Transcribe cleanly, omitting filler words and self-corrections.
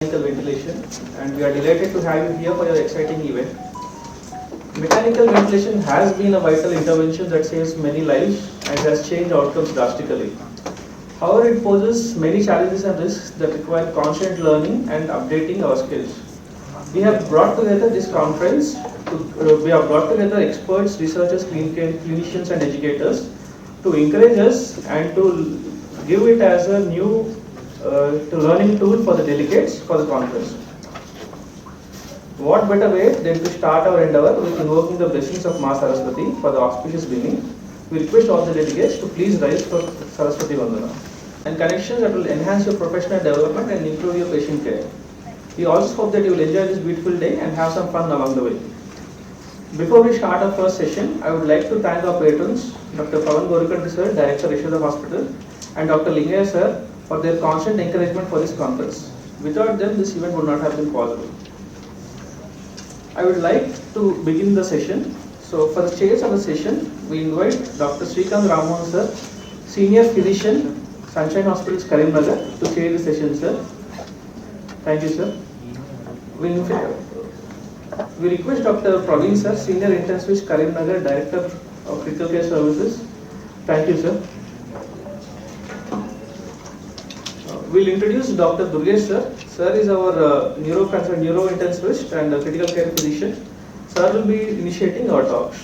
Mechanical ventilation, and we are delighted to have you here for your exciting event. Mechanical ventilation has been a vital intervention that saves many lives and has changed outcomes drastically. However, it poses many challenges and risks that require constant learning and updating our skills. We have brought together this conference. We have brought together experts, researchers, clinicians, and educators to encourage us and to give it as a new learning tool for the delegates for the conference. What better way than to start our endeavor with invoking the blessings of Ma Saraswati for the auspicious beginning. We request all the delegates to please rise for Saraswati Vandana and connections that will enhance your professional development and improve your patient care. We also hope that you will enjoy this beautiful day and have some fun along the way. Before we start our first session, I would like to thank our patrons, Dr. Pavan Gorikandi sir, Director Yashoda Hospitals, and Dr. Lingaya sir for their constant encouragement for this conference. Without them, this event would not have been possible. I would like to begin the session. So for the chairs of the session, we invite Dr. Srikanth Ramohan sir, Senior Physician, Sunshine Hospitals, Karimnagar, to chair the session, sir. Thank you, sir. We request Dr. Praveen sir, Senior Intensivist, Karimnagar, Director of Critical Care Services. Thank you, sir. We'll introduce Dr. Durgesh sir. Sir is our neuro intensivist and critical care physician. Sir will be initiating our talks.